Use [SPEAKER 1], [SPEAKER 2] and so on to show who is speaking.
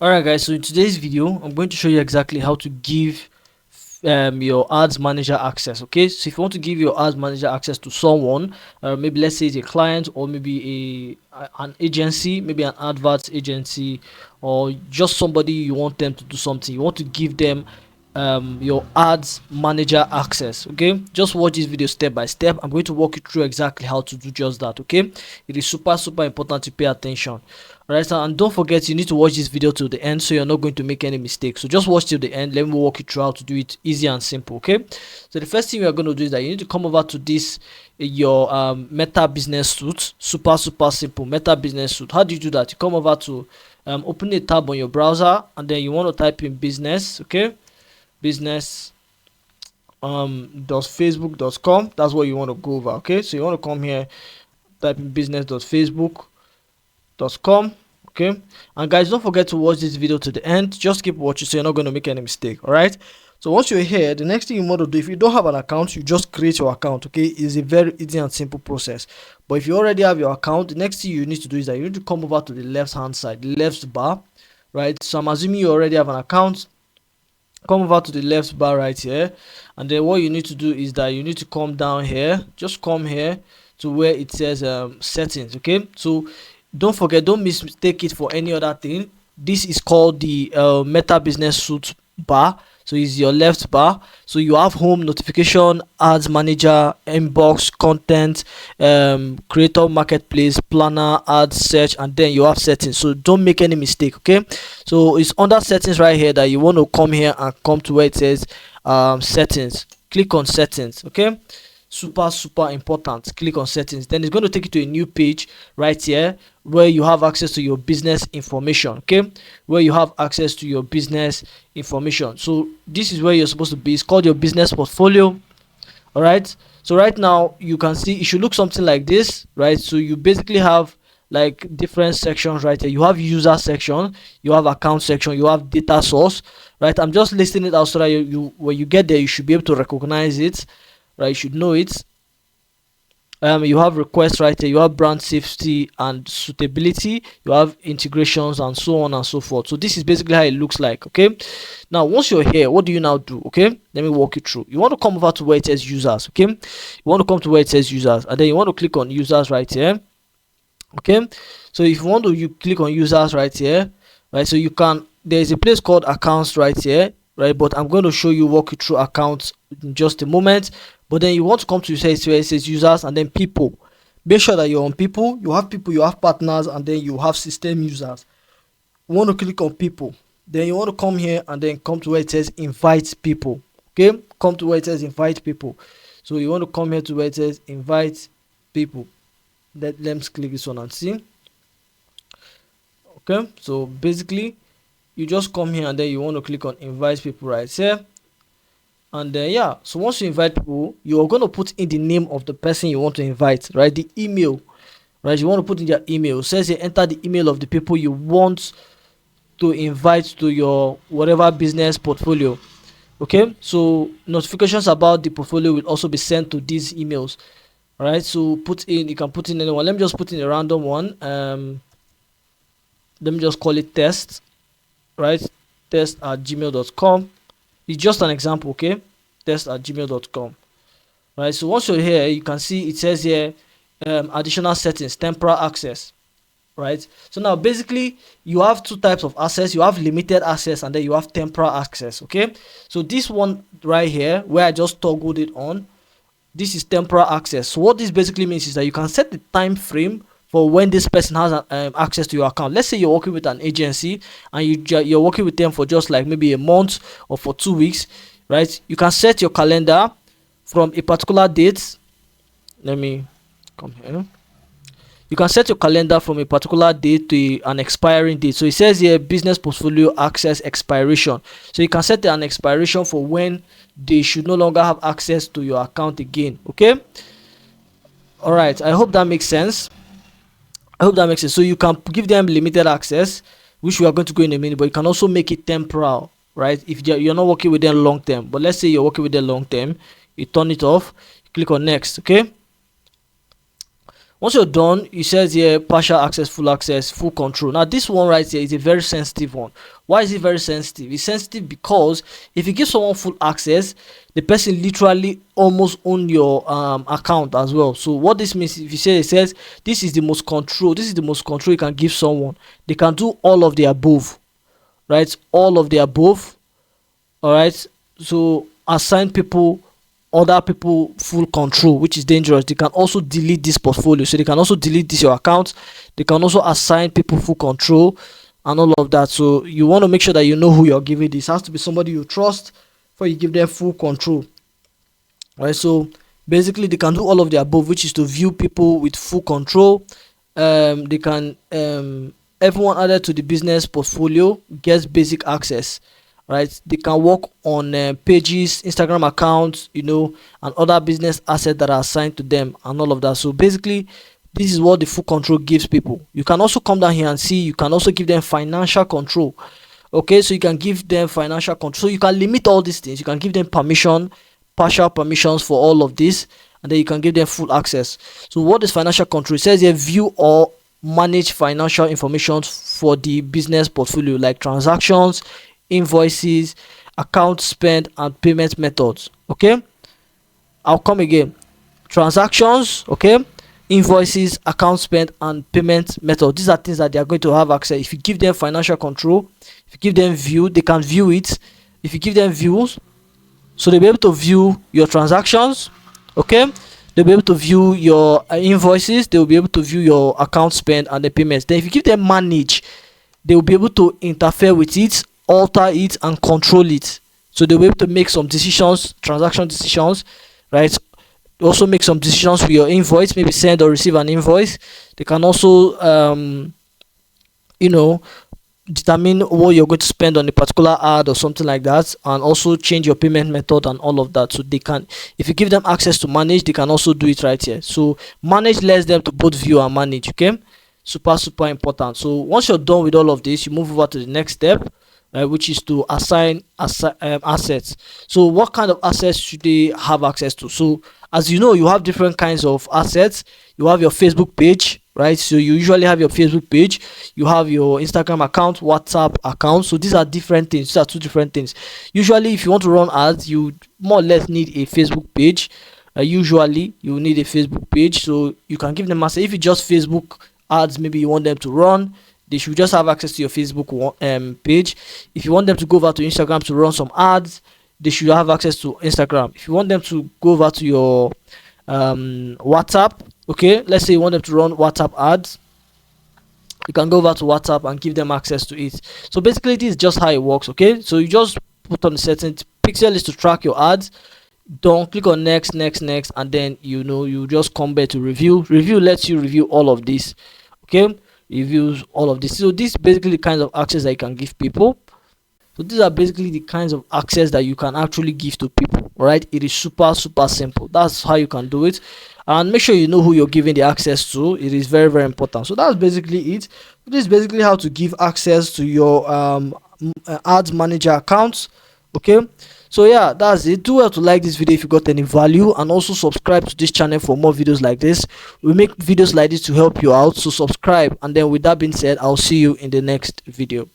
[SPEAKER 1] Alright guys, so in today's video I'm going to show you exactly how to give your ads manager access. Okay, so if you want to give your ads manager access to someone, maybe let's say it's a client, or maybe an agency, maybe an advert agency, or just somebody you want them to do something, you want to give them your ads manager access. Okay, just watch this video step by step. I'm going to walk you through exactly how to do just that. Okay, it is super important to pay attention. Alright, so, and don't forget, you need to watch this video till the end so you're not going to make any mistakes. So just watch till the end. Let me walk you through how to do it easy and simple. Okay, so the first thing we are going to do is that you need to come over to this your Meta Business Suite. Super simple. Meta Business Suite. How do you do that? You come over to open a tab on your browser, and then you want to type in business. Okay, business .facebook.com. That's what you want to go over. Okay, so you want to come here, type in business.facebook.com. Okay, and guys, don't forget to watch this video to the end. Just keep watching so you're not going to make any mistake. All right, so once you're here, the next thing you want to do, if you don't have an account, you just create your account. Okay, it's a very easy and simple process. But if you already have your account, the next thing you need to do is that you need to come over to the left hand side, the left bar. Right, so I'm assuming you already have an account. Come over to the left bar right here, and then what you need to do is that you need to come down here. Just come here to where it says settings. Okay, so don't forget, don't mistake it for any other thing. This is called the Meta Business Suite bar. So it's your left bar. So you have home, notification, ads manager, inbox, content, creator, marketplace, planner, ads, search, and then you have settings. So don't make any mistake. Okay, so it's under settings right here that you want to come here and come to where it says settings. Click on settings. Okay, super important. Click on settings, then it's going to take you to a new page right here where you have access to your business information. Okay, where you have access to your business information. So this is where you're supposed to be. It's called your business portfolio. All right, so right now you can see it should look something like this, right? So you basically have like different sections right here. You have user section, you have account section, you have data source. Right, I'm just listing it out so that you when you get there you should be able to recognize it. Right, you should know it. You have requests right here, you have brand safety and suitability, you have integrations, and so on and so forth. So this is basically how it looks like. Okay, now once you're here, what do you now do? Okay, let me walk you through. You want to come over to where it says users. Okay, you want to come to where it says users, and then you want to click on users right here. Okay, so if you want to, you click on users right here. Right, so you can, there's a place called accounts right here. Right, but I'm going to show you, walk you through accounts in just a moment. But then you want to come to where it says users, and then people. Make sure that you're on people, you have partners, and then you have system users. You want to click on people, then you want to come here and then come to where it says invite people. Okay, come to where it says invite people. So you want to come here to where it says invite people. Let's click this one and see. Okay, so basically you just come here and then you want to click on invite people right here. And then yeah, so once you invite people, you're going to put in the name of the person you want to invite, right? The email, right? You want to put in their email. It says you enter the email of the people you want to invite to your whatever business portfolio. Okay, so notifications about the portfolio will also be sent to these emails. All right, so put in, you can put in anyone. Let me just put in a random one. Let me just call it test, right? test@gmail.com. It's just an example. Okay, test@gmail.com. Right, so once you're here, you can see it says here additional settings, temporal access. Right, so now basically you have two types of access. You have limited access, and then you have temporal access. Okay, so this one right here where I just toggled it on, this is temporal access. So what this basically means is that you can set the time frame for when this person has access to your account. Let's say you're working with an agency and you're working with them for just like maybe a month or for 2 weeks, right? You can set your calendar from a particular date. Let me come here. You can set your calendar from a particular date to an expiring date. So it says here business portfolio access expiration. So you can set an expiration for when they should no longer have access to your account again. Okay, all right, I hope that makes sense. So you can give them limited access, which we are going to go in a minute, but you can also make it temporal, right? If you're not working with them long term, but let's say you're working with them long term, you turn it off, you click on next. Okay, Once you're done, it says here partial access, full control. Now this one right here is a very sensitive one. Why is it very sensitive? It's sensitive because if you give someone full access, the person literally almost own your account as well. So what this means, if you say, it says this is the most control you can give someone. They can do all of the above, right? All of the above. All right, so assign people, other people full control, which is dangerous. They can also delete this portfolio, so they can also delete this your account. They can also assign people full control and all of that. So you want to make sure that you know who you're giving this. It has to be somebody you trust before you give them full control. All right, so basically they can do all of the above, which is to view people with full control. They can everyone added to the business portfolio gets basic access, right? They can work on pages, Instagram accounts, and other business assets that are assigned to them and all of that. So basically this is what the full control gives people. You can also come down here and see, you can also give them financial control. Okay, so you can give them financial control. So you can limit all these things. You can give them permission, partial permissions for all of this, and then you can give them full access. So what is financial control? It says here view or manage financial information for the business portfolio, like transactions, invoices, account spend, and payment methods. Okay, I'll come again. Transactions, okay, invoices, account spend, and payment method. These are things that they are going to have access. If you give them financial control, if you give them view, they can view it. If you give them views, so they'll be able to view your transactions. Okay, they'll be able to view your invoices. They'll be able to view your account spend and the payments. Then if you give them manage, they will be able to interfere with it, alter it, and control it. So they'll be able to make some decisions, transaction decisions, right? Also make some decisions with your invoice, maybe send or receive an invoice. They can also determine what you're going to spend on a particular ad or something like that, and also change your payment method and all of that. So they can, if you give them access to manage, they can also do it right here. So manage lets them to both view and manage. Okay, super important. So once you're done with all of this, you move over to the next step, which is to assign assets. So what kind of assets should they have access to? So as you know, you have different kinds of assets. You have your Facebook page, right? So you usually have your Facebook page, you have your Instagram account, WhatsApp account. So these are different things. These are two different things. Usually if you want to run ads, you more or less need a Facebook page. Usually you need a Facebook page, so you can give them access. If you just Facebook ads, maybe you want them to run, they should just have access to your Facebook page. If you want them to go over to Instagram to run some ads, they should have access to Instagram. If you want them to go over to your WhatsApp, okay, let's say you want them to run WhatsApp ads, you can go over to WhatsApp and give them access to it. So basically this is just how it works. Okay, so you just put on the settings. Pixel is to track your ads. Don't click on next, and then you just come back to review. Review lets you review all of this. Okay, reviews all of this. So this is basically the kinds of access that you can give people. So these are basically the kinds of access that you can actually give to people, right? It is super simple. That's how you can do it, and make sure you know who you're giving the access to. It is very important. So that's basically it. This is basically how to give access to your ads manager accounts. Okay, so yeah, that's it. Do well to like this video if you got any value, and also subscribe to this channel for more videos like this. We make videos like this to help you out, so subscribe. And then with that being said, I'll see you in the next video.